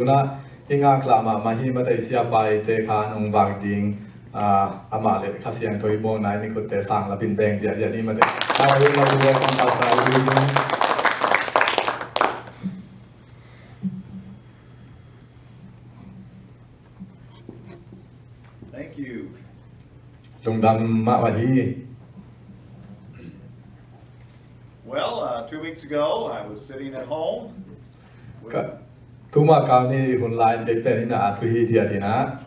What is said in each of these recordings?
na inga klama mahima ta isia pai te kha nong bang ding ama le khasiang thoi mo nai ni ko te sang la bin beng ja ja ni ma te na yu na du kon ta ta Eugene Thank you. tung dam ma wa hi Well, 2 weeks ago, I was sitting at home ka tuma ka ni hun lai te te ni na tu hi thia thi na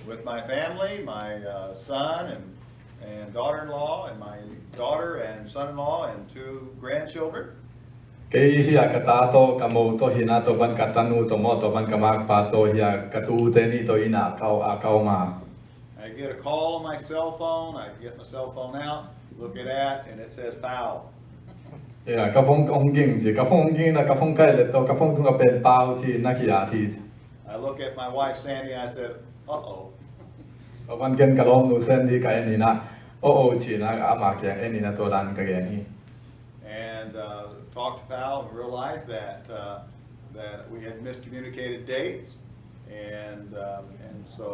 with my family, my son and daughter-in-law, and my daughter and son-in-law, and 2 grandchildren. ke hi ka ta to ka mo to hi na to ban ka tanu to mo to ban ka mak pa to hi ka tu te ni to ina kau ma I get a call on my cell phone. I get my cell phone out, look at that, and it says "Pal." ya ka phong ong ging ji ka phong ging na ka phong kai le to ka phong tu ka pen pao chi na ki a thi I look at my wife Sandy. I said, "Uh-oh." so ban ken ka lom nu sen di ka ni na o chi na ama ke ni na to dan ka gen hi And talked to Pal and realized that that we had miscommunicated dates, and so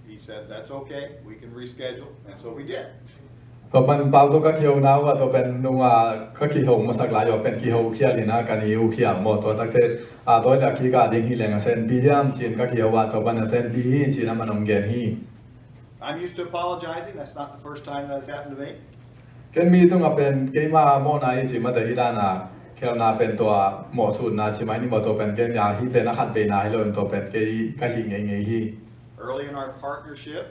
he said that's okay, we can reschedule, and so we did. so ban pao to ka kiu na wa to pen nu wa ka ki ho ma sak la yo pen ki ho khia ni na ka ni u khia mo to tak te a to ja ki ka ding hi leng sen bi diam chin ka ki wa to ban sen bi hi chi na manong gen hi I'm used to apologizing. That's not the first time that's happened to me. ken mi tu nga pen ke ma mo na hi chi ma te hi da na khel na pen to mo su na chi mai ni mo to pen ken ya hi pen na khat pe na hi lo to pen ke ka hi nge nge hi Early in our partnership,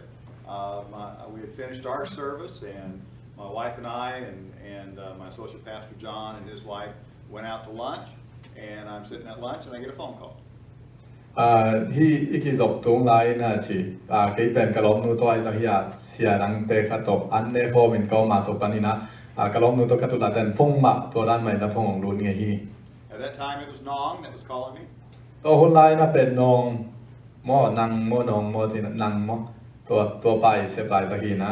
we had finished our service, and my wife and I and my associate pastor John and his wife went out to lunch, and I'm sitting at lunch and I get a phone call. hi iki zop tung lai na chi ke pen ka lom nu to ai za hi sia nang te kha to an ne kho min ko ma to panina ka lom nu to ka tu la ten phong ma to dan mai na phong ong lu nge hi At that time, it was Nong that was calling me. to hun lai na pen nong mo nang mo nong mo ti nang mo to pai se pai ta hi na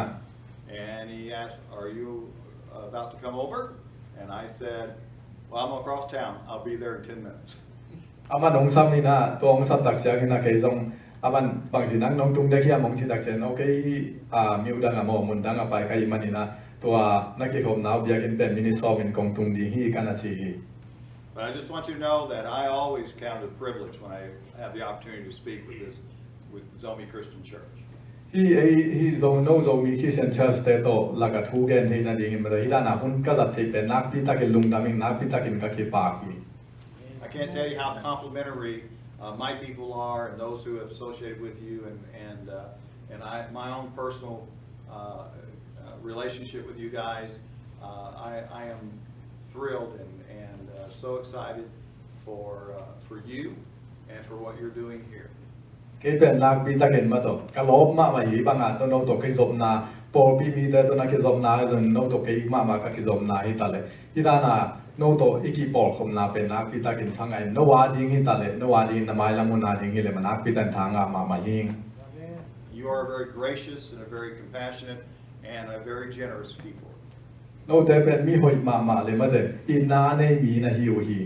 And he asked, "Are you about to come over?" And I said, "Well, I'm across town. I'll be there in 10 minutes." aman ong sam ni na to ong sam tak sia na ke zong aman bang ji nang nong tung de khia mong chi tak chen okay miu dang mo mun dang pai kai mani na to na ki khom nau bia kin pen mini so min kong tung di hi kana chi But I just want you to know that I always count it a privilege when I have the opportunity to speak with Zomi Christian Church. hi zo no zo mi ki sen church te to la ka thu gen the na ding ma hi da na hun ka zat the pe nak pi ta ke lung da min nak pi ta kin ka ki pa ki I can't tell you how complimentary my people are and those who have associated with you, and my own personal relationship with you guys. I am thrilled and so excited for you and for what you're doing here. ke pen nak pi ta ken ma to ka lob ma ma hi bang a to no to ke zop na po pi mi te to na ke zop na zon no to ke ma ka ki zop na hi ta le hi da na no to iki pol khom na pen nak pi ta ken thang ai no wa ding hi ta le no wa ding na mai la mun na ding hi le ma nak pi tan thang a ma hing You are very gracious and a very compassionate and a very generous people. no te pen mi hoi ma le ma de in na ne mi na hi u hi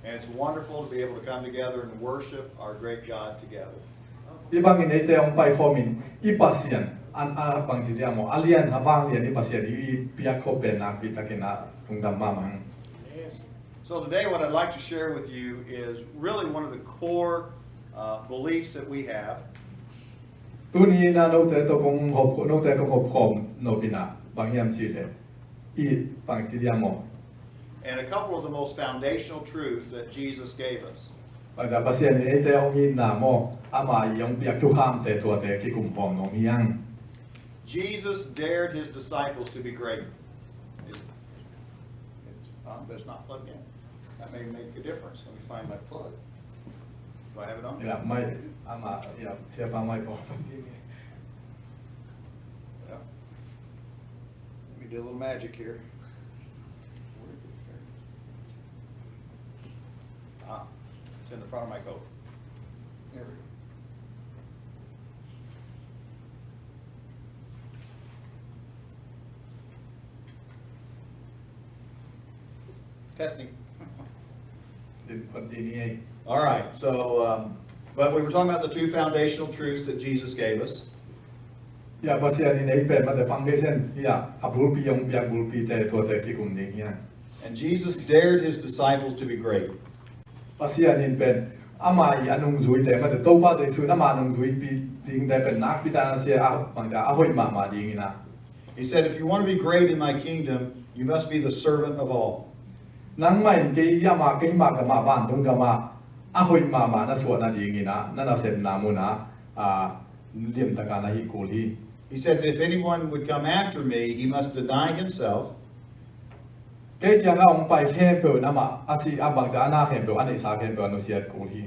And it's wonderful to be able to come together and worship our great God together. i bang in te ong pai kho min i pasian an a bang ji dia mo alian ha bang lian i pasian i pia kho pen nak pi ta ken na tung dam ma mang So today what I'd like to share with you is really one of the core beliefs that we have. tu ni na no te to kong hop no te kong hop khom no pina bang yam chi le i bang chi dia mo And a couple of the most foundational truths that Jesus gave us. bang za pasian ni te ong in na mo ama yong piak tu kham te to te ki kum pom no yang Jesus dared his disciples to be great. But it's not plugged in. That may make a difference. Let me find my plug. Do I have it on? ya mai ama ya sia pa mai po Yeah. Let me do a little magic here. Where is it? There it is. It's in the front of my coat. There we go. Testing. din pon di ni All right, so, but we were talking about the two foundational truths that Jesus gave us. Ya pasien in ei pen ma the foundation ya abul pi yong piak bul pi te to te ki kum ding ya. And Jesus dared his disciples to be great. Pasien in pen ama I anung zui te ma te to pa te su na ma anung zui pi ding te pen nak pi ta sia a bang ja a hoi ma ding ina. He said, if you want to be great in my kingdom, you must be the servant of all. Nang mai ke ya ma ke ma ka ma ban tung ka ma a hoi ma na so na ding ina na na sem na mu na lim ta ka na hi ko li. He said, if anyone would come after me, he must deny himself, Ke yang a ong pai khe pe na ma asi a bang ja na khe pe an ei sa khe pe no sia ko li.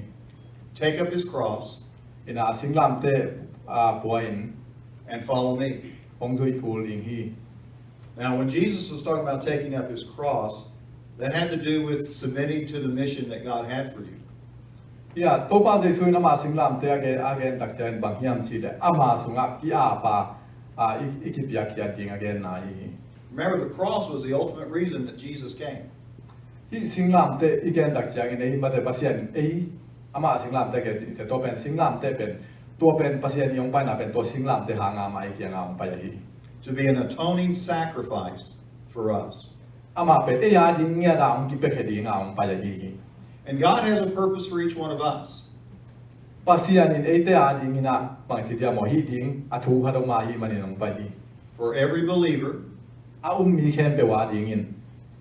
take up his cross, Ina sing lam te po in and follow me. ong zui ko ling hi. Now, when Jesus was talking about taking up his cross, that had to do with submitting to the mission that God had for you. Ya to pa se su na ma sing lam te again tak chen bang hiam chi de ama sunga ki a pa ikipia kia ding again na hi. Remember, the cross was the ultimate reason that Jesus came. Hi sing lam te again tak chen nei ma te pasien ei ama sing lam te ke te to pen sing lam te pen to pen pasien yong pa na pen to sing lam te ha nga mai kia nga ong pa hi. To be an atoning sacrifice for us. Ama pe e ya ding nya da ong ki pe ke ding nga ong pa hi. And God has a purpose for each one of us. Pasien in e te a ding ina bang chi dia mo hi ding a thu kha dong ma hi manin ong pa hi. For every believer A mi khem pe wa ding in.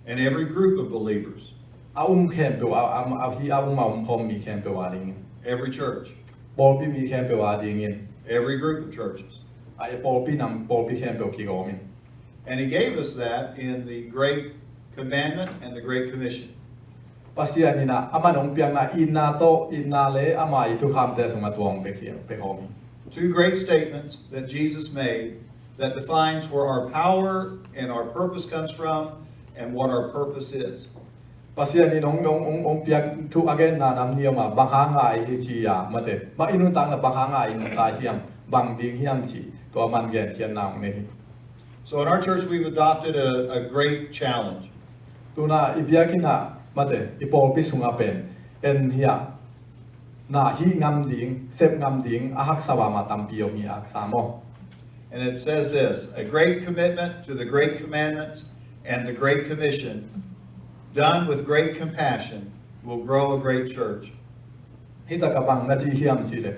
and every group of believers, A khem pe wa hi ma khom mi khem pe wa ding in. every church, Paul pi mi khem pe wa ding in. every group of churches. Ai Paul pi nam Paul pi khem pe ki go min. And he gave us that in the Great Commandment and the Great Commission. Pasia ni na ama nong piang na inna le ama I tu kham te sung tuang pe ki pe ho mi. Two great statements that Jesus made that defines where our power and our purpose comes from and what our purpose is. Pasia ni nong piang tu again na nam ni ma bang ha ngai hi chi ya ma te ma inun tang na bang ha ngai in ta hiam bang ding hiam chi to man gen kian na ne. So in our church, we've adopted a great challenge. Tu na ibia ki na ma te I Paul pi sung pen en hiya na hi ngam ding sep ngam ding a hak sawa ma tam pi mi ak sa mo. And it says this, a great commitment to the great commandments and the great commission, done with great compassion, will grow a great church. Hita ka bang na chi hiam chi le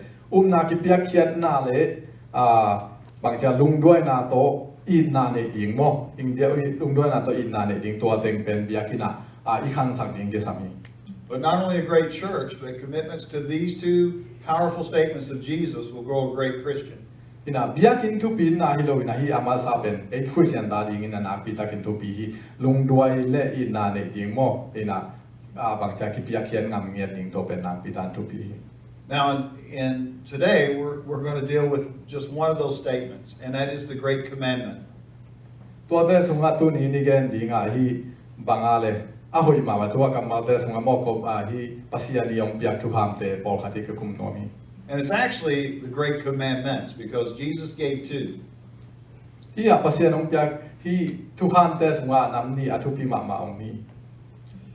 na ki piak khiat na le bang cha lung doi na to in na ne ding mo ing dia lung doi na to in na ne ding to teng pen biakina I khang sang ding ke sami. But not only a great church, but commitments to these two powerful statements of Jesus will grow a great Christian. Ina biakin tu pin na hi lo na hi ama sa pen e Christian da ding ina na pi takin tu pi hi lung doi le in na ne ding mo ina bang cha ki piak khian ngam nge ding to pen na pi tan tu pi. Now, in today, we're going to deal with just one of those statements, and that is the Great Commandment. To te sunga tu ni ni gen ding hi bangale a hoi ma tu ka ma te sunga mo ko hi pasia ni yong piak tu ham te pol khati ke kum no mi. And it's actually the Great Commandments because Jesus gave two. Hi a pasia nong piak hi tu ham te sunga nam ni a tu pi ma ong mi.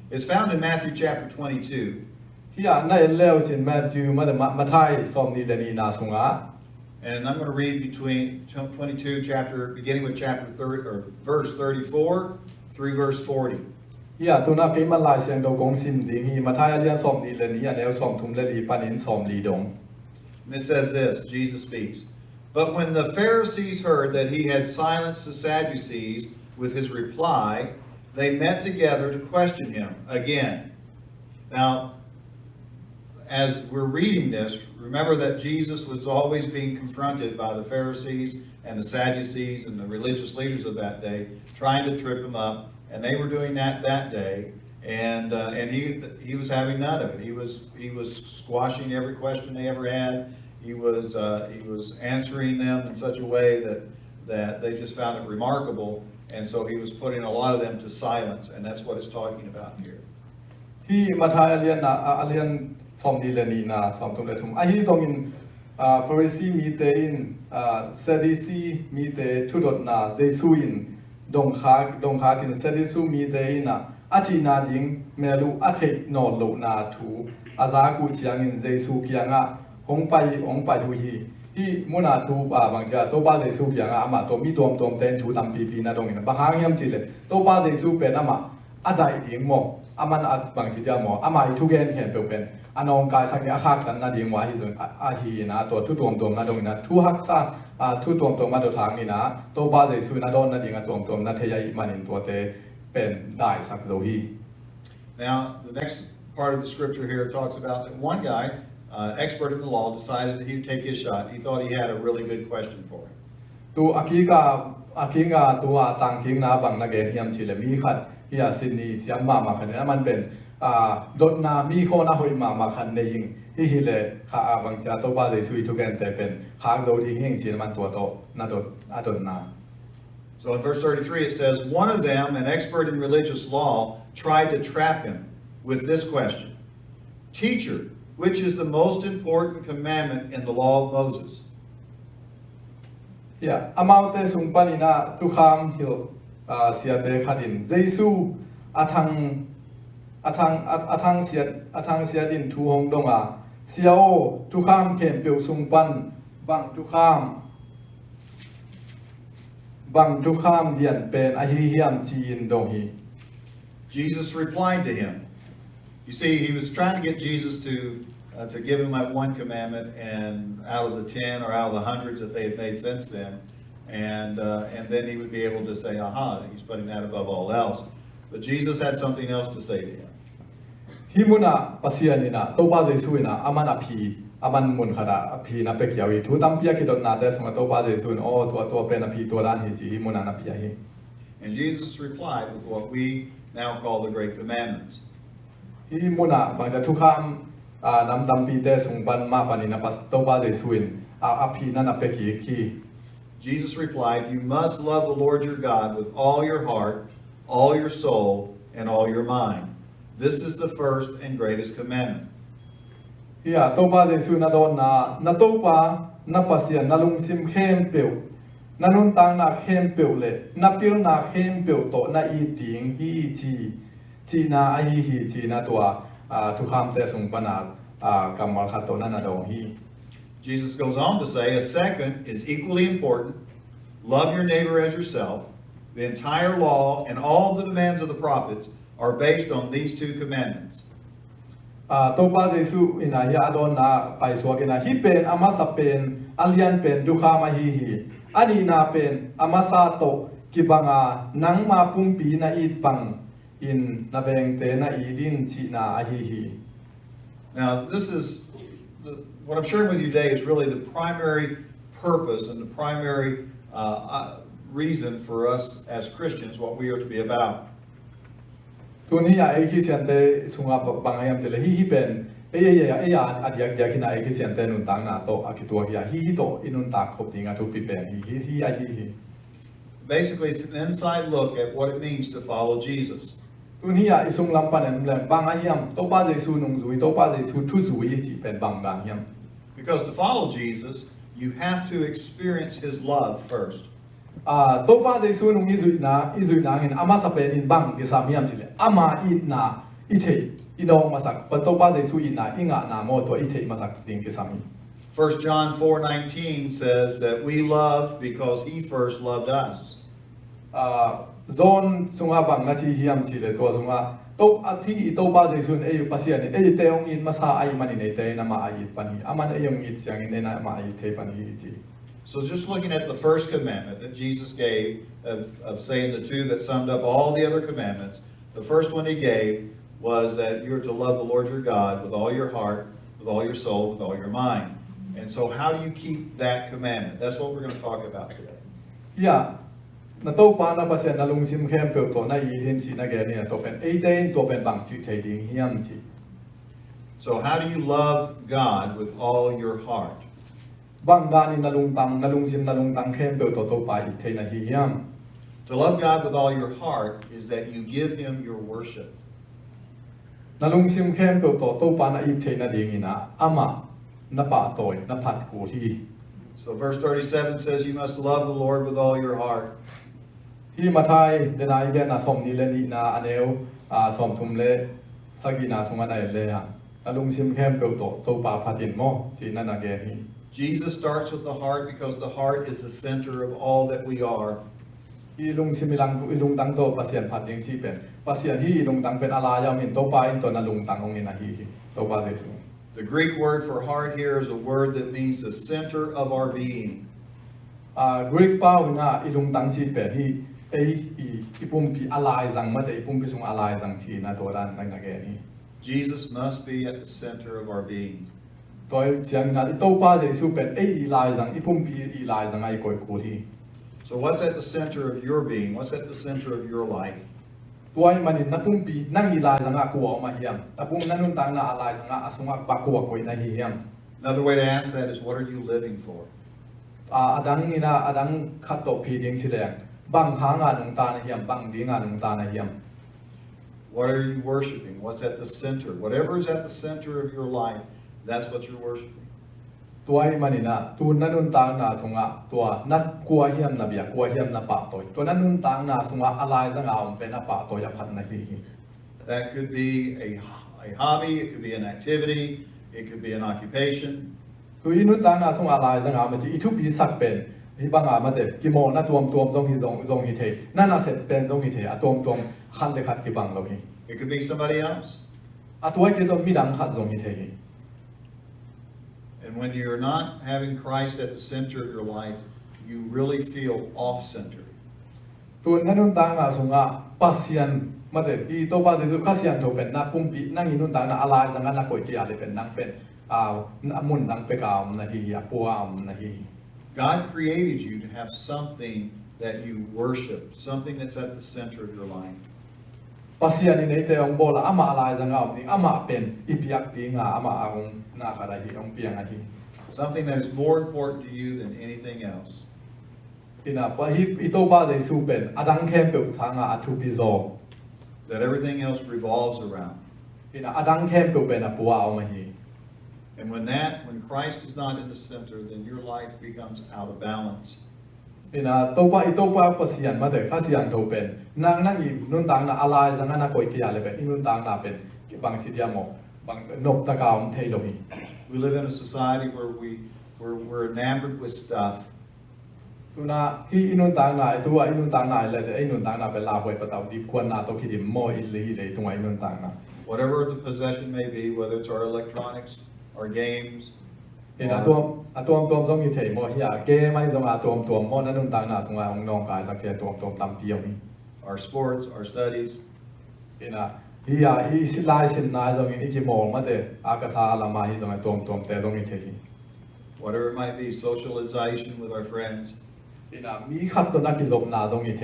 It's found in Matthew chapter 22. Hi a na leo chin Matthew ma thai som ni le ni na sunga. And I'm going to read between 22 chapter, beginning with chapter 30 or verse 34 through verse 40. Hi a tu na ke ma lai siang do gong sim ding hi ma thai a lian som ni le ni a leo som thum le li panin som li dong. And it says this, Jesus speaks. But when the Pharisees heard that he had silenced the Sadducees with his reply, they met together to question him again. Now, as we're reading this, remember that Jesus was always being confronted by the Pharisees and the Sadducees and the religious leaders of that day, trying to trip him up, and they were doing that day, and he was having none of it. He was squashing every question they ever had. He was answering them in such a way that they just found it remarkable, and so he was putting a lot of them to silence, and that's what it's talking about here. Hi ma thai a lian som ni le ni na som tum le thum a hi song in Pharisee mi te in Sadducee mi te thu dot na Jesu in dong kha kin Sadducee mi te in achi na ding melu athe no lo na thu aza ku chiangin jesu kianga hongpai hu hi muna thu ba bangja to ba jesu kianga ama to mi tom ten thu tam pi na dong ina ba hang yam chi le to ba jesu pe na ma adai ding mo aman at bang chi ja mo ama I thu gen hen pe pen anong kai sang ya khak tan na ding wa hi zon a hi na to thu tom na dong ina thu hak sa thu tom ma do thang ni na to ba jesu na don na ding a tom na the yai manin to te pen dai sak zo hi. Now, the next part of the scripture here talks about that one guy, expert in the law, decided that he'd take his shot. He thought he had a really good question for him. Tu akinga tu tangking na bang na gen hiam chile mi khat hiya Sydney siam ma khan na man pen dot na mi kho na hoi ma khan ne ying hi le kha bang cha to ba le sui tu gen te pen khak zo ding hing chile man to na dot adon na. So in verse 33 it says, one of them, an expert in religious law, tried to trap him with this question: Teacher, which is the most important commandment in the law of Moses? Yeah, amount sung panina tu kham hil sia de khadin Jesu atang sia din thu hong donga siao tu kham kem peu sung pan bang tu kham dian pen a hi hiam chi in dong hi. Jesus replied to him. You see, he was trying to get Jesus to give him that one commandment, and out of the 10 or out of the hundreds that they had made since then, and then he would be able to say, aha, he's putting that above all else. But Jesus had something else to say to him. Himuna pasianina to ba Jesu ina aman aman mun khada phi na pe kyawi thu tam pia ki don na te sma to ba Jesu o to pe na phi to dan hi ji himuna na pia hi. And Jesus replied with what we now call the Great Commandments. Himuna bang thu kham nam tam pi te sung ban ma panina pas to ba Jesu in a phi na pe ki. Jesus replied, you must love the Lord your God with all your heart, all your soul, and all your mind. This is the first and greatest commandment. Yeah, to ba Jesu na don na to pa na pasian na lung sim khem peu na nun tang na khem peu le na pil na khem peu to na I ting hi chi na ai hi chi na to thu kham te sung pana kamal kha to na dong hi. Jesus goes on to say, a second is equally important. Love your neighbor as yourself. The entire law and all the demands of the prophets are based on these two commandments. To ba Jesu ina ya adon na pai so ke na hi pen ama sa pen alian pen du kha ma hi ani na pen ama sa to ki banga nang ma pum pi na I pang in na beng te na I din chi na a hi. Now, this is what I'm sharing with you today is really the primary purpose and the primary reason for us as Christians, what we are to be about. Tun hi ai ki sian te sunga bang ayam te le hi pen ya adiak dia kina ai ki sian te nun tang na to akitua ya hi to inun ta khop tinga tu pi pen hi hi. Basically, it's an inside look at what it means to follow Jesus. Tun hi ai sung lam pan em lem bang ayam to ba Jesu nung zui to ba Jesu thu zui chi pen bang bang yam. Because to follow Jesus, you have to experience his love first. To ba Jesu nung izui na ngin ama sa pen in bang ki sam yam chile ama I na ithe inong masak pa to ba Jesu ina inga na mo to ithe masak ding ki sami. 1 John 4:19 says that we love because he first loved us. Zon sunga bang na chi hiam chile to sunga to athi to ba Jesu e pasian e teong in masa ai mani nei te na ma ai pani aman e yong it chang in na ma ai the pani chi. So just looking at the first commandment that Jesus gave, of saying the two that summed up all the other commandments, the first one he gave was that you're to love the Lord your God with all your heart, with all your soul, with all your mind. And so how do you keep that commandment? That's what we're going to talk about today. Yeah. Na to pa na pasian na lung sim khem pe to na I din chi na ge ni to pen e te to pen bang chi thei ding hiam chi. So how do you love God with all your heart? Bang dan na lung sim na lung tang khem pe to pa I thei na hi hiam. To love God with all your heart is that you give him your worship. Na lung sim khem pe to pa na I thei na ding ina ama na pa toy na phat ko hi. So verse 37 says you must love the Lord with all your heart. Hi mathai denai gen na som ni le ni na aneu som thum le sagina sunga nai le ha alung sim khem pe to pa phatin mo si nan again hi Jesus starts with the heart because the heart is the center of all that we are. ilung similang ilung tang to pasien phat ding chi pen pasien hi ilung tang pen ala ya min to pa in to na lung tang ong ina hi to pa jesu The Greek word for heart here is a word that means the center of our being. Greek pa na ilung tang chi pen hi ipum pi alai zang ma te ipum pi sung alai zang chi na to dan nang again hi Jesus must be at the center of our being. toy chiang na to pa jesu pen lai zang ipum pi lai zang ai koi ko hi So what's at the center of your being? What's at the center of your life? toy manin na pum pi nang lai zang a ko ma hiam ta pum nanun tang na alai zang a sunga ba ko ko na hi hiam Another way to ask that is, what are you living for? adang ni na adang khat to pi ding chi le bang ha nga nung ta na hiam bang ding nga nung ta na hiam What are you worshiping? What's at the center? Whatever is at the center of your life, that's what you're worshiping. ตัวไอ้มันนี่นะตัวนั้นนุ่นตางนาสงะตัวนัดกลัวเฮียมนะเบียกลัวเฮียมนะปะตัวนั้นนุ่นตางนาสงะอะไรสังเอาเป็นนะปะตัวอยากพันนะฮี That could be a hobby, it could be an activity, it could be an occupation. ตัวอีนุ่นตางนาสงะอะไรสังเอามันจะอีทุบอีสักเป็นที่บางอามาเด็กกี่โมงนะตัวตรงที่ตรงที่เทนั่นน่ะเสร็จเป็นตรงที่เทอะตัวขันเด็กขัดกี่บังเราฮี It could be somebody else. อะตัวไอ้ที่จะมีดังขัดตรงที่เท And when you're not having Christ at the center of your life, you really feel off-center. ตัวนั้นนุ่นตางนาสงะปัสยันมาเด็กอีตัวปัสยันข้ายันตัวเป็นนักปุ่มปีนั่งอีนุ่นตางนาอะไรสังกันนักก๋วยเตี๋ยวเลยเป็นนั่งเป็นมุนนั่งไปกาวนะฮีอะปัวนะฮี God created you to have something that you worship, something that's at the center of your life. ปัสยันนี่แต่องค์โบราณอามาอะไรสังเอานี่อามาเป็นอีพิยักดีงาอามาองค์นาคาราฮีองค์เปียงอะฮี Something that is more important to you than anything else. อินะปะฮิอิโตบาเจสูเป็นอดังเข้มเปิดทางอาทูปิโซ That everything else revolves around. อินะอดังเข้มเปิดเป็นอปัวเอามาฮี And when Christ is not in the center, then your life becomes out of balance. อินะโตปาปัสยันมาเด็กข้ายันโตเป็นนั่งอีนุ่นตางนาอะไรสังกันนักก๋วยเตี๋ยวเลยเป็นอีนุ่นตางนาเป็นบางสิเดียมบางนกตะกาวเทโลฮี We live in a society where we're enamored with stuff. ตัวน่ะที่อีนุ่นตางนาตัวอีนุ่นตางนาเลยจะอีนุ่นตางนาเป็นลาหวยประตาวดิบควรนาตัวคิดดิมโมอิเลยตัวอีนุ่นตางนา Whatever the possession may be, whether it's our electronics, our games, อินะตัวต้องมีเทโมฮิยาเกมไม่จงตัวโมนั่นนุ่นตางนาสงอาองนองกายสักเทียตัวตำเปียวนี่ our sports, our studies, อินะฮิยาฮิสิลายสินนายจงอิกิโมมาเดอากาซาลามาฮิจงตัวแต่จงมีเทฮิ whatever it might be, socialization with our friends. อินะมีขัดตัวนักกิจกรรมนาจงมีเท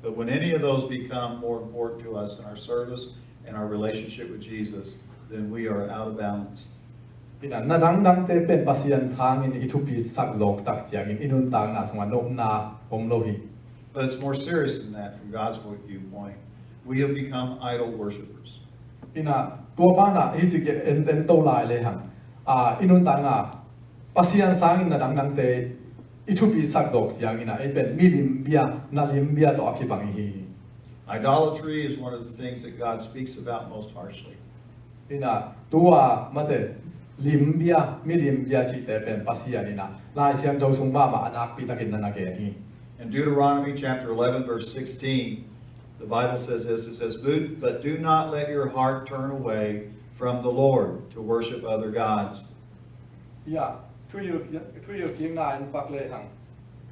But when any of those become more important to us in our service and our relationship with Jesus, then we are out of balance. อินะนาดังเตเป็นปัสยันทางอินอิทุปิสักโจกตักเสียงอินุ่นตางนาสงวนบนาผมโลหิ But it's more serious than that from God's viewpoint. We have become idol worshipers. อินะตัวบ้านน่ะฮิจิเกเอ็นโตลายเลยฮังอินุนตังน่ะปัสยันสางอินะดังเตอิทุปิสักโจกเสียงอินะไอเป็นมีลิมเบียนาลิมเบียต่ออคิบังฮี Idolatry is one of the things that God speaks about most harshly. อินะตัวมาเตลิมเบียมีลิมเบียชิเตเป็นปัสยันอินะลายเสียงโดซุงบ้ามาอนาคปิตากินนันนาเกนี In Deuteronomy chapter 11, verse 16, the Bible says this, it says, "But do not let your heart turn away from the Lord to worship other gods." อย่าทุยกิงนาอินปักเลยฮัง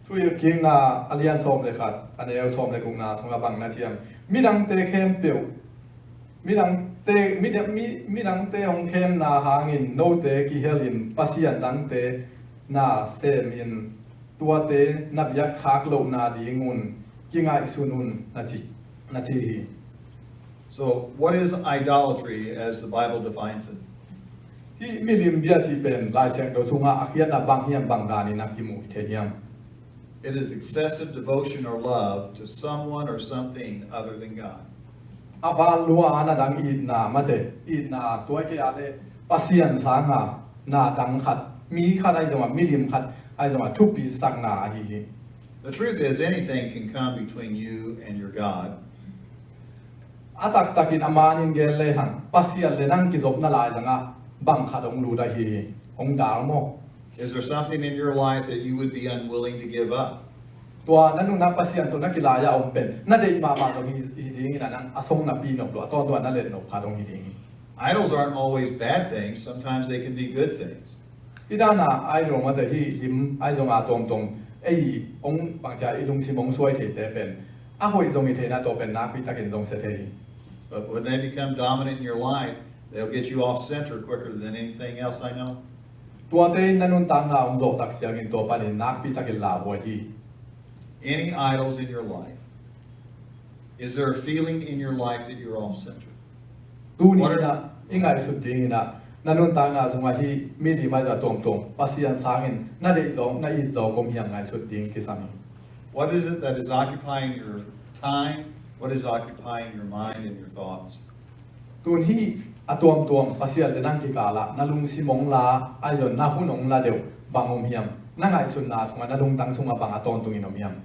ทุยกิงนาอเลียนโซมเลยครับอันนี้โซมเลยกุงนาสงกบังนาเชียมมีดังเตเข้มเปียวมีดังเตองเข้มนาหางินโนเตกิเฮลินปัสยันดังเตนาเซมินตัวเตนับยักขากโลนาดีงุนกิงไอซุนุนนาจีฮี So what is idolatry as the Bible defines it? ที่มีลิมเบียจีเป็นลายเสียงโดซุงอาเขียนนาบางเฮียมบางดานินักกิมูเทียม It is excessive devotion or love to someone or something other than God. อาวาลัวอานาดังอีดนามาเตอีดนาตัวเกียร์เลปัสยันสางานาดังขัดมีขัดไอจังหวะมีลิมขัดไอจังหวะทุบปีสักนาฮี The truth is anything can come between you and your God. atak takin amanin gel le hang pasian le nang ki zop na lai zanga bang kha dong lu da hi ong dal mo Is there something in your life that you would be unwilling to give up? tua nanu na pasian to na kilaya om pen na dei ma ma to hi ding ina nang asong na pi no to to na le no kha dong hi ding Idols aren't always bad things. Sometimes they can be good things. idana ai rong ma de hi lim ai zong a tom tom ei ong bang cha i lung si mong suai the te pen a hoi zong i the na to pen na pi takin zong se the hi But when they become dominant in your life, they'll get you off center quicker than anything else I know. tua te nanun tang na ong zo tak siang in to panin nak pi takin la bo hi Any idols in your life? Is there a feeling in your life that you're off center? tu ni na ingai su ding ina nanun tang na zong hi mi di ma za tom tom pasian sangin na de zong na i zo kom hiam ngai su ding ki sami What is it that is occupying your time? What is occupying your mind and your thoughts? tun hi atom tom pasian le nang ki kala na lung si mong la ai zon na hu nong la deu bang om hiam na ngai sun na sung na lung tang sung bang aton tung inom hiam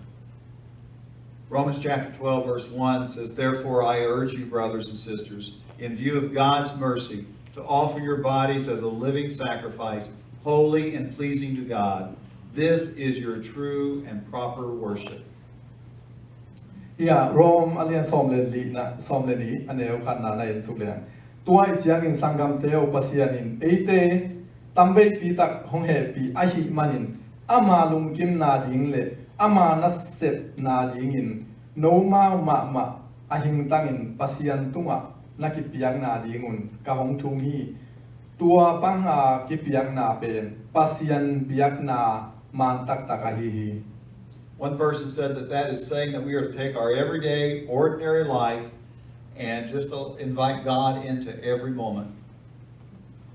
Romans chapter 12, verse 1 says, Therefore I urge you, brothers and sisters, in view of God's mercy, to offer your bodies as a living sacrifice, holy and pleasing to God. This is your true and proper worship. ya rom alian som le li na som le ni aneu khan na lai suk le tua i chiang in sangam teo pasian in eite tambe pi tak hong he pi a hi manin ama lung kim na ding le ama na sep na ding in no ma a hing tang in pasian tunga na ki piang na ding un ka hong thung hi tua pang a ki piang na pen pasian biak na man tak tak a hi One person said that that is saying that we are to take our everyday, ordinary life and just to invite God into every moment.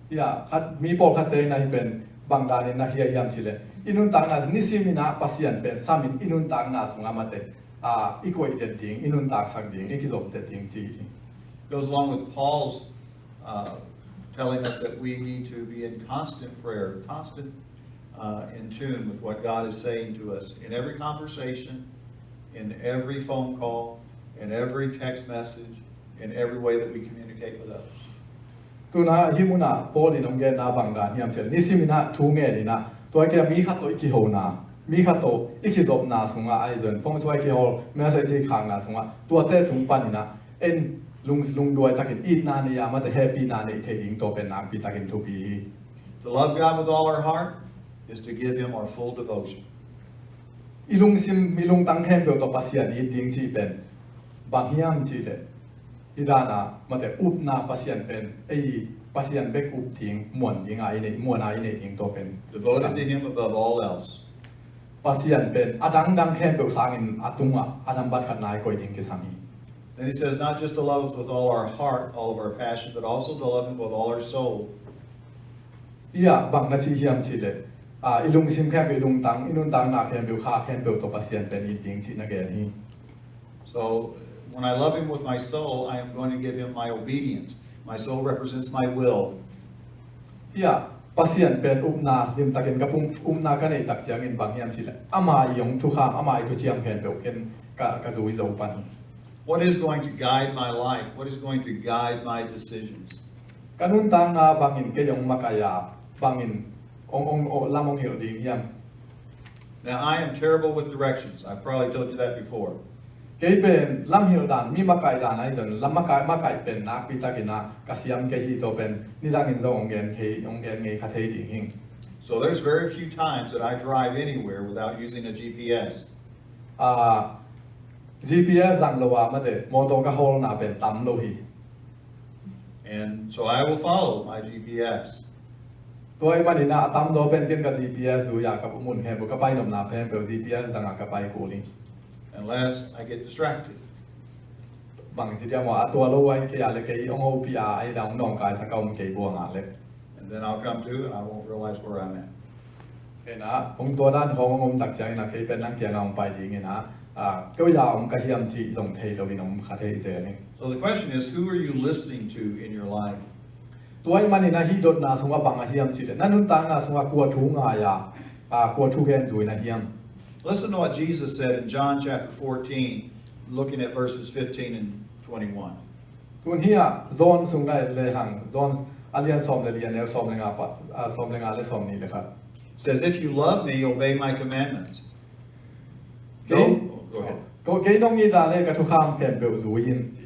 ya khat mi po khat te na hi pen bang da ni na hi yam chile inun tang na ni si mi na pasian pen samin inun tang na sunga mate a ikoi de ding inun tak sak ding ikizop de ding chi Goes along with Paul's telling us that we need to be in constant prayer, constant in tune with what God is saying to us in every conversation, in every phone call, in every text message, in every way that we communicate with others. tuna himuna po din ong gen na bang da hiam chel ni si mi na thu nge ni na to ke mi khat to iki ho na mi khat to ikizop na sunga ai zon phong choi ki ho message khang na sunga to te thung pan na en lung doi takin it na ni ya ma te happy na ni the ding to pen na pi takin thu pi To love God with all our heart is to give Him our full devotion. ilung sim milung tang khem pe to pasian i ding chi pen bang hiam chi le idana mate up na pasian pen ei pasian bek up thing mon ding ai nei mon ai nei ding to pen Devoted to Him above all else. pasian pen adang dang khem pe sangin atunga adam bat khat nai koi ding ki sangi Then He says not just to love us with all our heart, all of our passion, but also to love Him with all our soul. iya bang na chi hiam chi le ilung sim khem pe ilung tang inun tang na khem pe kha khem pe to pasian pen i ding chi na gen hi So when I love Him with my soul, I am going to give Him my obedience. My soul represents my will. iya pasian pen upna lim takin kapung upna ka nei tak chiang in bang hiam chi le ama yong thu kham ama i thu chiam khem pe ken ka zui zo pan What is going to guide my life? What is going to guide my decisions? kanun tang na bangin ke yong makaya bangin ong lamong hil ding hiam Now, I am terrible with directions. I've probably told you that before. ke pen lam hil dan mi makai dan ai jon lam makai pen nak pi takina kasiam ke hi to pen ni dangin zo ong gen nge kha thei ding hing So there's very few times that I drive anywhere without using a GPS. GPS zang lo wa ma de moto ka hol na pen tam lo hi And so I will follow my GPS. toy mani na tam do pen tin ka GPS u ya ka mun he bu ka pai nom na pen pe GPS zang ka pai ko li Unless I get distracted. bang chi dia mo a to lo wai ke ya le ke ong o pi a ai dang nong kai sa ka om ke bo nga le And then I'll come to and I won't realize where I'm at. ke na ong to dan hong om tak chang na ke pen nang kia ngong pai ding na ko ya om ka hiam chi zong thei lo bin om kha thei se ni So the question is, who are you listening to in your life? toy mani na hi dot na sunga bang a hiam chi le nanun tang na sunga ko thu nga ya ko thu gen zui na hiam Listen to what Jesus said in John chapter 14, looking at verses 15 and 21. tuan hiya zone sung lai le hang zone alian som le lian le som lenga le som ni le khat Says, if you love me, obey my commandments. Go ahead. Ko ke nong ni da le ka thu kham pen pe zu yin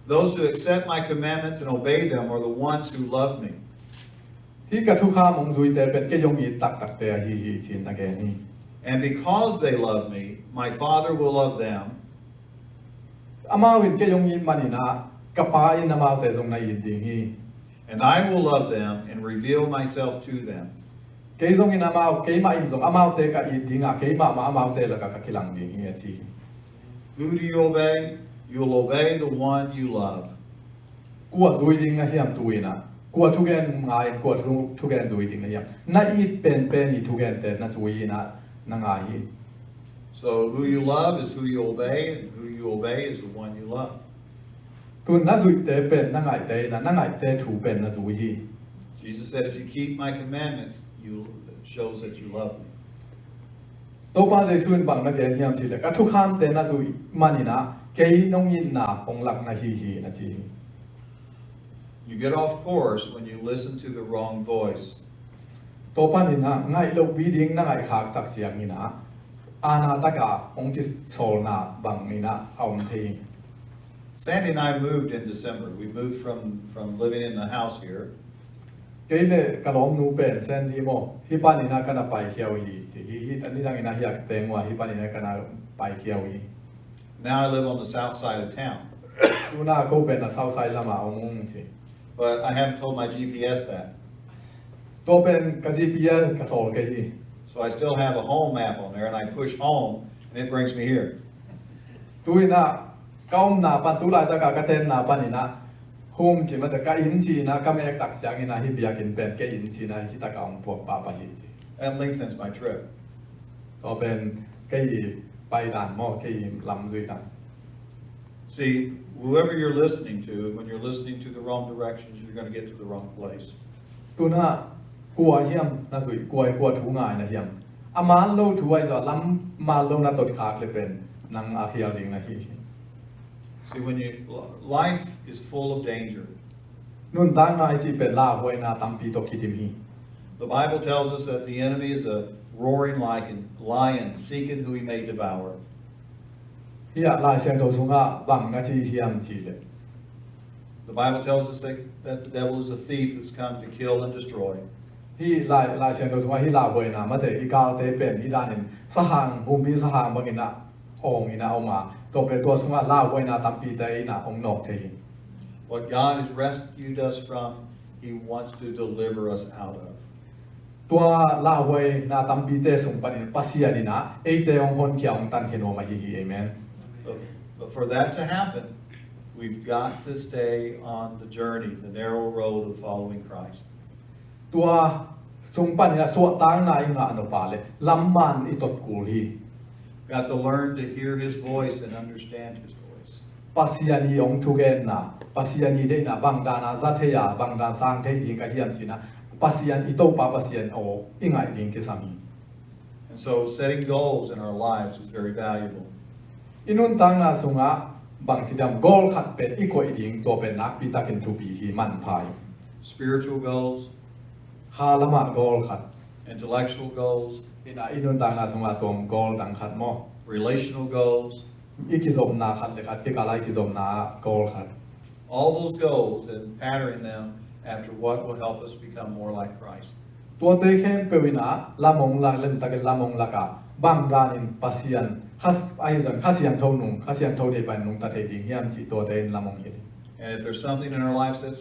Those who accept my commandments and obey them are the ones who love me. hi ka thu kham ong zui te pen ke yong yi tak tak te hi chin again hi And because they love me, my Father will love them, amawin ke yong yi manina ka pa in amaw te zong na yin ding hi and I will love them and reveal myself to them. ke zong in amaw ke ma in zong amaw te ka yin ding a ke ma amaw te la ka kilang ding hi chi Who do you obey? You'll obey the one you love. kwa zui ding na hiam tuina kwa thu gen ngai kwa thu gen zui ding na hiam na it pen ni thu gen te na zui na ngai hi So who you love is who you obey, and who you obey is the one you love. tu na zui te pen na ngai te thu pen na zui hi Jesus said, if you keep my commandments, it shows that you love me. to pa je sun bang na gen hiam chi le ka thu kham te na zui manina ke nong yin na ong lak na hi na chi You get off course when you listen to the wrong voice. to pa ni na ngai lo bi ding na ngai khak tak siang ni na ana taka ong tis sol na bang ni na ong thei Sandy and I moved in December. We moved from living in the house here. ke le ka lom nu pen sen di mo hi pa ni na kana pai khiao hi hi tan ni dang ina hi ak te ngwa hi pa ni na kana pai khiao hi Now I live on the south side of town. tu na ko pen na south side lama ong chi But I haven't told my GPS that. to pen ka gps ka sol ke hi So I still have a home map on there, and I push home, and it brings me here. tu ina kaum na pa tu la ta ka ten na pa ni na home chi ma ta ka in chi na ka mek tak siang ina hi bia kin pen ke in chi na hi ta ka ong po pa hi chi That lengthens my trip. to pen ke yi pai dan mo ke yi lam zui dan See, whoever you're listening to, when you're listening to the wrong directions, you're going to get to the wrong place. tu na kwa hiam na zui kwa thu ngai na hiam aman lo thu ai zo lam ma lo na tot khak le pen nang a khial ding na hi See, life is full of danger. nun dang na chi pen la hoi na tam pi to kitim hi The Bible tells us that the enemy is a roaring lion seeking who he may devour. hi a la siang do sunga bang na chi hiam chi le The Bible tells us that the devil is a thief who's come to kill and destroy. hi la siang do sunga hi la hoi na ma te I ka te pen hi danin sahang hum bi sahang bangin na ong ina oma to pe to sunga la hoi na tam pi te ina ong nok te hi What God has rescued us from, he wants to deliver us out of. tua la hoi na tam pi te sung panin pasia ni na e te ong hon kyang tan keno ma hi amen But for that to happen, we've got to stay on the journey, the narrow road of following Christ. tua sung pan na so tang na inga ano pale lamman itot kul hi Got to learn to hear his voice and understand his voice. pasiani ong tugen na pasiani de na bang dana zatheya bang dan sang thei ding ka hiam china pasian ito pa pasian o ingai ding ke sami And so setting goals in our lives is very valuable. inun tang na sunga bang sidam gol khat pen iko ding to pen nak pi takin tu pi hi man phai Spiritual goals, khalama gol khat intellectual goals, ina inun tang na sunga tom gol dang khat mo relational goals, ikizom na khat le khat ke kalai kizom na gol khat all those goals and patterning them after what will help us become more like Christ. tua te khem pewina lamong la lem takin lamong la ka bang ranin pasian khas ai zan khasiam thau nung khasiam thau de ban nung ta thei ding hiam chi tua te lamong hi And if there's something in our lives that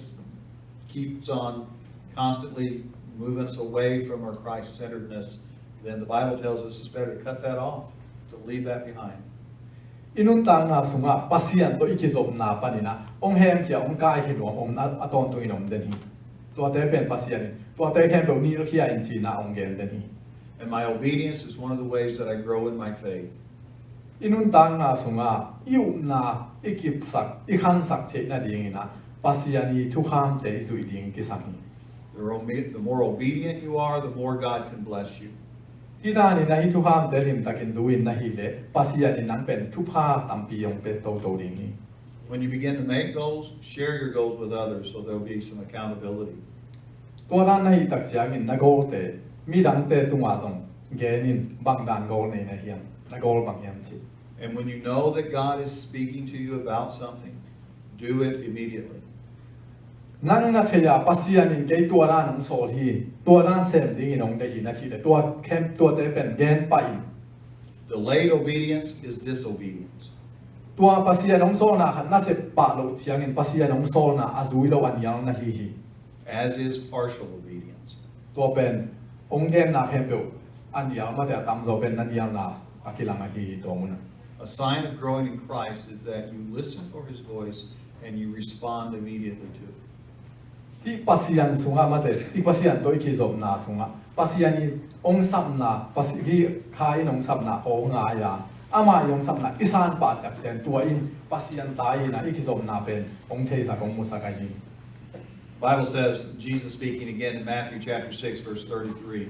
keeps on constantly moving us away from our Christ-centeredness, then the Bible tells us it's better to cut that off, to leave that behind. inun tang na sunga pasian to ikizom na panina ong hem kia ong kai hi no om na aton tu inom den hi tua te pen pasian tua te khem pe ni ro khia in chi na ong gen den hi And my obedience is one of the ways that I grow in my faith. inun tang na sunga iu na ikip sak ikhan sak the na ding ina pasiani thu kham te zui ding ki sami The more obedient you are, the more God can bless you. hi da ni na hi thu kham te lim takin zuin na hi le pasiani nang pen thu pha tam pi yong pe to to ding hi When you begin to make goals, share your goals with others so there'll be some accountability. ตัวนั้นให้ตักเสียงินนักโกเตมีดังเตตุงอาสงเกนินบางด่านโกในเฮียมนักโกบางเฮียมจิ And when you know that God is speaking to you about something, do it immediately. นั่งนัทยาปัสยานินเกตัวนั้นน้องโซทีตัวนั้นเสมดิ้งน้องได้หินาจิแต่ตัวเข้มตัวเตเป็นเกนไป Delayed obedience is disobedience. ตัวปัสยาน้องโซนะขันน่าเสพปะโลเสียงินปัสยาน้องโซนะอาซุยโลวันยังนาฮี As is partial obedience. ตัวเป็นองค์เกนนาเข้มเปลอันยังมาแต่ตามโซเป็นนั่นยังนาอากิลังฮีตัวมุน A sign of growing in Christ is that you listen for His voice and you respond immediately to it. ที่ปัสยานสุงามาแต่ที่ปัสยานตัวอีกจบนาสุงาปัสยานีองสัมนาปัสที่ขายนองสัมนาโองายาอามาองสัมนาอิสานปัจจักเซนตัวอินปัสยานตายนะอีกจบนาเป็นองเทศของมุสกายี Bible says, Jesus speaking again in Matthew chapter 6, verse 33.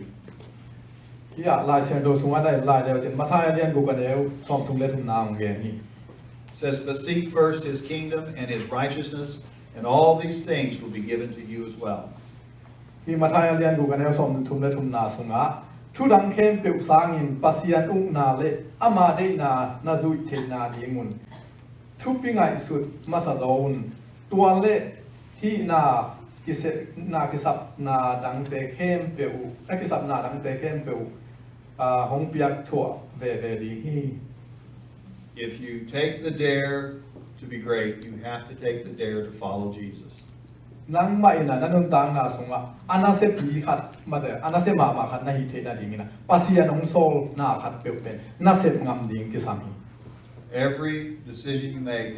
ที่ลายเสียงโดสุงาได้ลายเดียวจนมาท้ายเรียนกูกันเดียวสอมทุงเล็ทุงนาองเกนี่ Says, but seek first His kingdom and His righteousness, and all these things will be given to you as well. ที่มาท้ายเรียนกูกันเดียวสอมทุงเล็ทุงนาสุงาทุดังเข้มเปลวสางินปัสยานอุกนาเลอามาได้นาจุยเทนาดีงุนทุบปิงไงสุดมาสะจวนตัวเล่ที่นากิสับนาดังเตเข้มเปลวกิสับนาดังเตเข้มเปลวหงเปียกถั่วเวดีฮี If you take the dare to be great, you have to take the dare to follow Jesus. นั่งไม่นะนั่นต่างนาสงะอันนั้นเสพีขัดมาแต่อันนั้นเสมาขัดนาฮิเทนาดีมินะปัสยานองโซลนาขัดเปลวเป็นน่าเสพงามดีกิสามี Every decision you make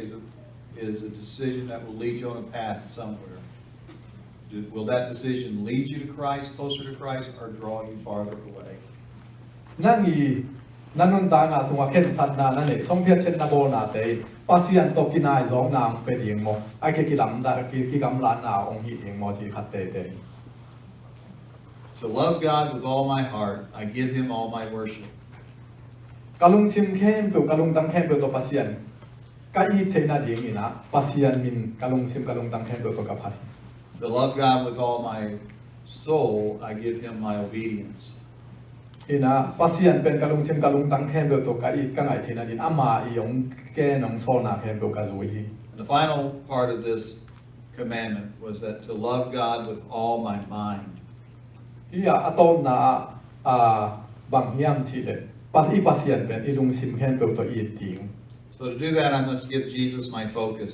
is a decision that will lead you on a path somewhere. Will that decision lead you to Christ, closer to Christ, or draw you farther away? นั่นอีนั่นต่างนาสงะเข้มสัตนานั่นเองสมเพียรเช่นนาโบนาเตยปัสยานตกินายสองนามเป็นยิงโมไอ้กิลำได้กิกำลานาองหิยิงโมจีขัดเตย To love God with all my heart, I give Him all my worship. กาลุงชิมเข้มเปลวกาลุงตังเข้มเปลวตัวปัสยานก็อีเทนาดีมินะปัสยานมินกาลุงชิมกาลุงตังเข้มเปลวตัวกับพัด To love God with all my soul, I give Him my obedience. อีนะปัสยานเป็นกาลุงชิมกาลุงตังเข้มเปลวตัวกับอีกังไอเทนาดีอามาอีองแกนองโซนาเข้มเปลวกาจุย And the final part of this commandment was that to love God with all my mind. อีอะตอมนาบางเฮียมทีเลยปัสยานเป็นอีลุงชิมเข้มเปลวตัวอีติง So to do that, I must give Jesus my focus.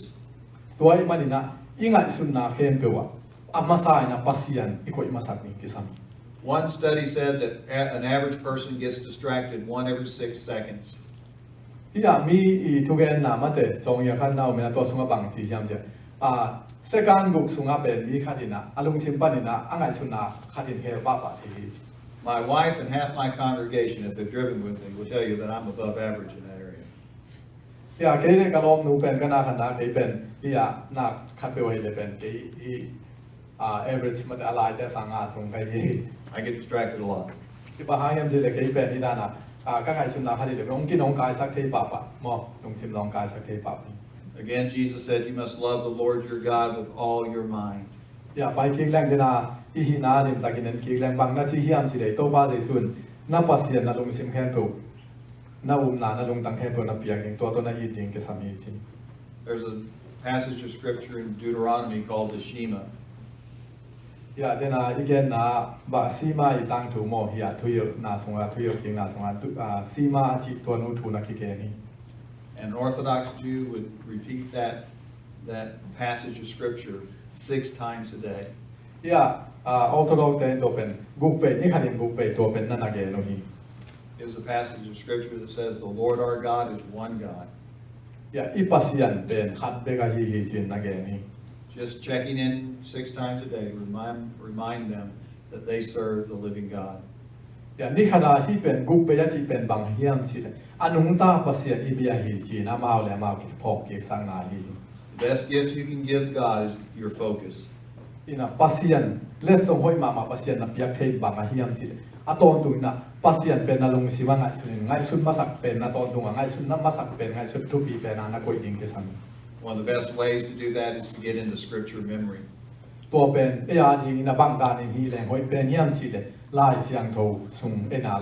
ตัวอีมันนี่นะอีไงสุนนาเข้มเปลวอามาสายนะปัสยานอีกคนอีมาสักนี่กิสามี One study said that an average person gets distracted 1 every 6 seconds. ที่มีทุกอย่างนามาเตะจงอยากขันเอาเมื่อตัวสุงบางทีใช่ไหมเสกันบุกสุงเป็นมีขัดินะอารมณ์ชิมปันนะอังไงสุนาขัดินเฮบ้าปะที My wife and half my congregation, if they've driven with me, will tell you that I'm above average in that area. ที่เคยได้กระลมนูเป็นก็น่าขันนะเคยเป็นที่น่าขัดไปไว้เลยเป็นที่average มันอะไรแต่สังอาตรงกันยี่ I get distracted a lot. ที่บ้านยังจะเลยเคยเป็นที่ด้านน่ะก็ไงสุนาขัดินองกินองกายสักทีปะปะมอองชิมลองกายสักทีปะ Again, Jesus said, you must love the Lord your God with all your mind. อย่าไปคิดแรงดีนะอีหินาดิมตะกินคิดแรงบางนาทีเฮียมสิเลยโตบ้าใจสุนน่าปัสยานน่าลงชิมแค่ตัวน่าน่าลงตังแค่ตัวน่าเปียกยิงตัวน่าอีดิงก็สามีจริง There's a passage of scripture in Deuteronomy called the Shema. อย่าเดน่าอีกน่าบะซีมาอีตังถูโมอย่าทุยน่าสงฆ์ทุยกิงน่าสงฆ์ซีมาจิตตัวนู้ทูนักกิเกนี่ An Orthodox Jew would repeat that passage of scripture 6 times a day. อย่าออร์โธดอกซ์ตัวเป็นกุกเปนี่ขันกุกเปตัวเป็นนั่นนักเกโนฮี It was a passage of scripture that says the Lord our God is one God. อย่าอีปัสยันเป็นขัดเบกาฮีฮิจินนักเกนี่ Just checking in 6 times a day, remind them that they serve the living God. อย่างนี้ขณะที่เป็นกุ๊กไปยะจีเป็นบางเฮียมชีเลยอนุงตาปัสยานอีเบียฮีจีน้ำเอาแล้วมาคิดพอเกี่ยสังนาฮี The best gift you can give God is your focus. อีน่ะปัสยานเลสส่งห้อยมาปัสยานนับยักเทนบางเฮียมชีเลยอะตอนตุน่ะปัสยานเป็นอารมณ์สิว่าไงสุดมาสักเป็นอะตอนตุง่ะไงสุดน้ำมาสักเป็นไงสุดทุบีเป็นนักกุยดิงเกสัน One of the best ways to do that is to get into scripture memory. ตัวเป็นดีนะบางการอินฮีแรงหอยเป็นย่ำจีเลยลายเสียงโทซุง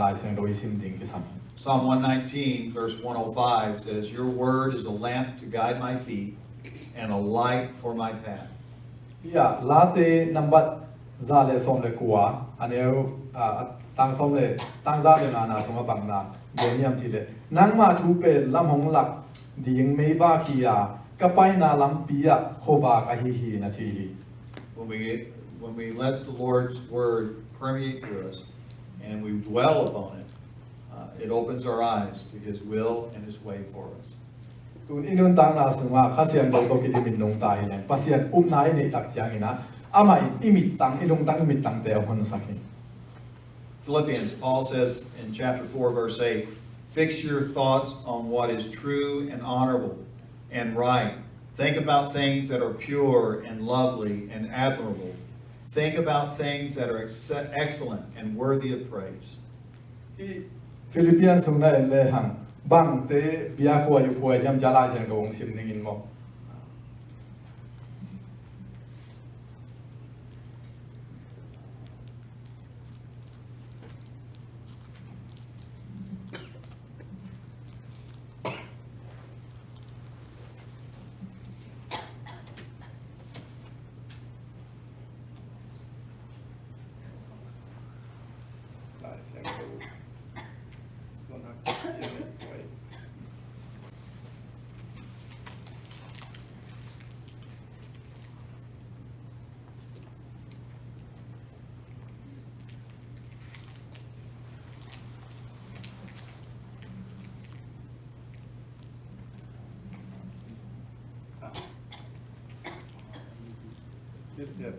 ลายเสียงโดยซิมดิ่งกิสัม Psalm 119, verse 105 says, Your word is a lamp to guide my feet and a light for my path. ลาเตนับบัดซาเลสอมเลกัวอันนี้ตั้งสอมเลตั้งซาเลนาสมบังนาเดียนย่ำจีเลยนั่งมาทูเป็นลำหงหลักดิ่งไม่บ้าขี้ก็ไปนาลำปีโควากะฮีนะชีฮี When we let the Lord's word permeate through us and we dwell upon it, it opens our eyes to His will and His way for us. ตุนอินุนตังนาสงว่าข้าเสียงเราโตกิดิมินนงตายเลยปัสเซียนนายนี่ตักเสียงนะอามาอิมิตตังอินุงตังอิมิตตังเตอคนสักที Philippians, Paul says in chapter 4, verse 8, Fix your thoughts on what is true and honorable and right. Think about things that are pure and lovely and admirable. Think about things that are excellent and worthy of praise. ฟิลิปปินส์ส่งได้เลยหังบังเตบิอาควาอยู่พวยยำจาลาเสียงกงซิมนิงินมอ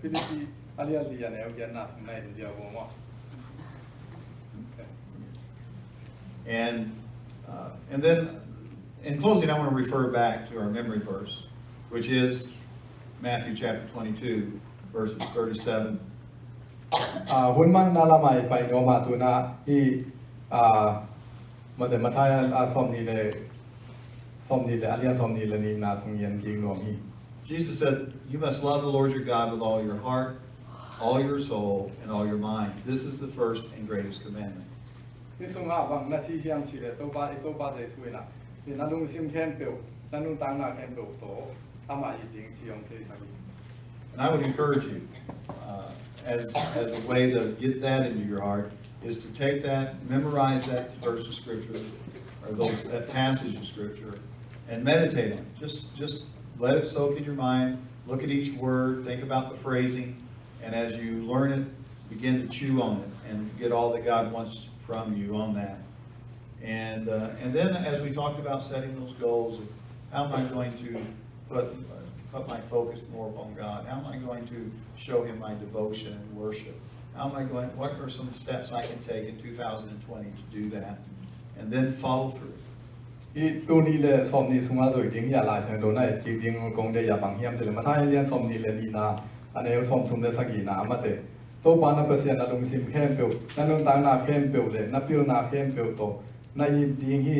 ฟิลิปปินส์อะไรเนี่ยเอาเกี่ยนาสมัยเดียวผมว่า And then in closing, I want to refer back to our memory verse, which is Matthew chapter 22, verses 37. หุ่นมันน่าละไม่ไปโนมาตุนะที่มาแต่มาทายสมนี่เลยอาเลียนสมนี่เลยนี่นาสงเย็นกิงรวมฮี Jesus said, You must love the Lord your God with all your heart, all your soul, and all your mind. This is the first and greatest commandment. นี่สงอาบังนาชีเฮียมชีเลยตัวบ้าใจสวยนะนี่นั่นลุงซิมแคนเปิลนั่นลุงตังนาแคนเปิลโตอามาอีดิงชียงเทสักี And I would encourage you, as a way to get that into your heart, is to take that, memorize that verse of Scripture, or that passage of Scripture, and meditate on it. Just let it soak in your mind. Look at each word. Think about the phrasing, and as you learn it, begin to chew on it and get all that God wants from you on that. And then, as we talked about setting those goals, of how am I going to put my focus more upon God? How am I going to show Him my devotion and worship? What are some steps I can take in 2020 to do that? And then follow through. อีตัวนี้เลยสมนี่สงอาสวยดิ้งอย่าลายเสียงโดนได้จริงๆกงได้อย่าบังเฮียมจะเลยมาถ้าเรียนสมนี่เลยนี่นะอันนี้สมทุ่มได้สักกี่นามาเตะตัวปานาเปอร์เซียนนั่นลงซิมเข้มเปิลนั่นลงตังนาเข้มเปิลเลยนั่นปิลนาเข้มเปิลโตนั่นยินดิ้งฮี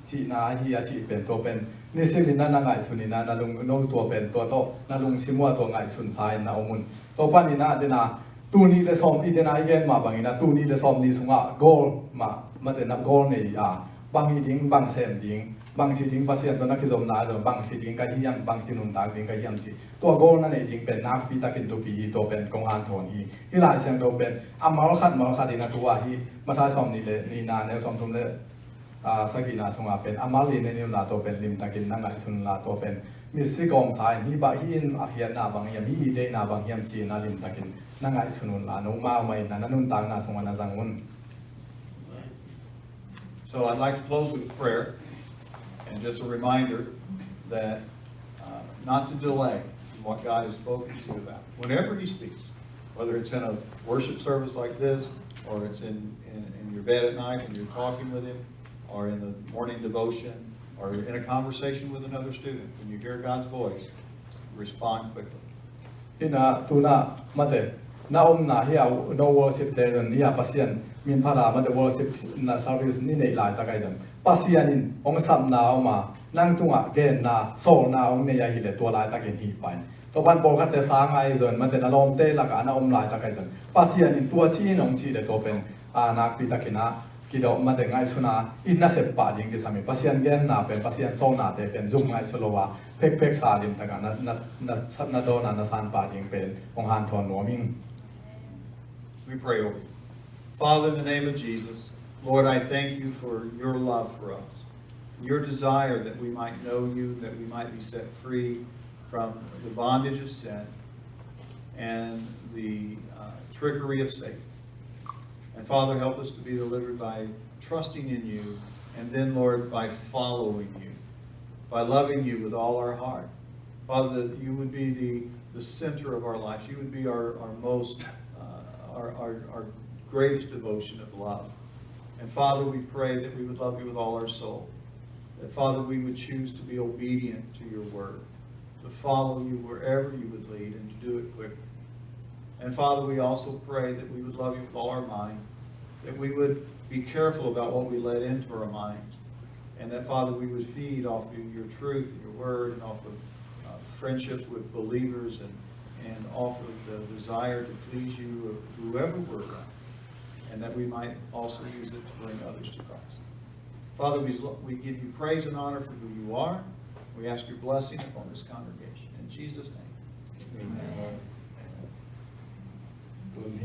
ชีนาฮีอาชีเป็นตัวเป็นนี่ซิมินนั่นนางไงสุนีนะนั่นลงโน้ตัวเป็นตัวโตนั่นลงซิมัวตัวไงสุนทรายนะอมุนตัวปานี่นะเดนาตัวนี้เลยสมอีเดนาอีเกนมาบังอีนะตัวนี้เลยสมนี่สงอาโกลมาเตะนับโกลเนี่ยบางทีดิ้งบางเซมดิ้งบางทีดิ้งภาษาตัวนักที่จมนาจบางทีดิ้งก็ที่ยังบางทีนุ่นตากดิ้งก็ยังจีตัวโกนั่นเองดิ้งเป็นนักปีตะกินตัวปีตัวเป็นกองหันทอนที่หลายเสียงตัวเป็นมาลคัดดีนะตัวที่มาท้ายสมนี่เลยนี่นาเนี่ยสมทุนเลยสกินาสงาเป็นมาลีเนี่ยนี่นาตัวเป็นลิมตะกินนั่งไงสุนลาตัวเป็นมิสซิกองสายที่บางที่อาเฮียนาบางยามที่เดนาบางยามจีนาลิมตะกินนั่งไงสุนุนลานุ่งมาไม่นั่นนุ่นตางนาสงานาจังมุน So I'd like to close with prayer and just a reminder that not to delay what God has spoken to you about. Whenever He speaks, whether it's in a worship service like this, or it's in your bed at night when you're talking with Him, or in the morning devotion, or in a conversation with another student, when you hear God's voice, respond quickly. Ina tuna mate na na hiya no worship day ni ya pasien min phara mate worship na service ni nei lai ta kai jam pasianin ong sam na oma nang tunga gen na sol na ong ne ya hi le to lai takin hi pai to ban por khat te sa ngai zon ma te na lom te la ka na om lai ta kai zon pasianin tua chi nong chi le to pen nak pi takina kido ma te ngai suna is na se pa ding ke sami pasian gen na pen pasian sol na te pen zum ngai solowa pek sa dim ta ka na do na san pa ding pen ong han thon no ming. We pray over you. Father, in the name of Jesus, Lord, I thank you for your love for us, your desire that we might know you, that we might be set free from the bondage of sin and the trickery of Satan. And Father, help us to be delivered by trusting in you, and then, Lord, by following you, by loving you with all our heart. Father, that you would be the center of our lives. You would be our most, our greatest devotion of love. And Father, we pray that we would love you with all our soul. That, Father, we would choose to be obedient to your word, to follow you wherever you would lead, and to do it quickly. And Father, we also pray that we would love you with all our mind, that we would be careful about what we let into our minds, and that, Father, we would feed off of your truth and your word, and off of friendships with believers, and off of the desire to please you, whoever we're around, and that we might also use it to bring others to Christ. Father, we give you praise and honor for who you are. We ask your blessing upon this congregation. In Jesus' name, amen. Amen.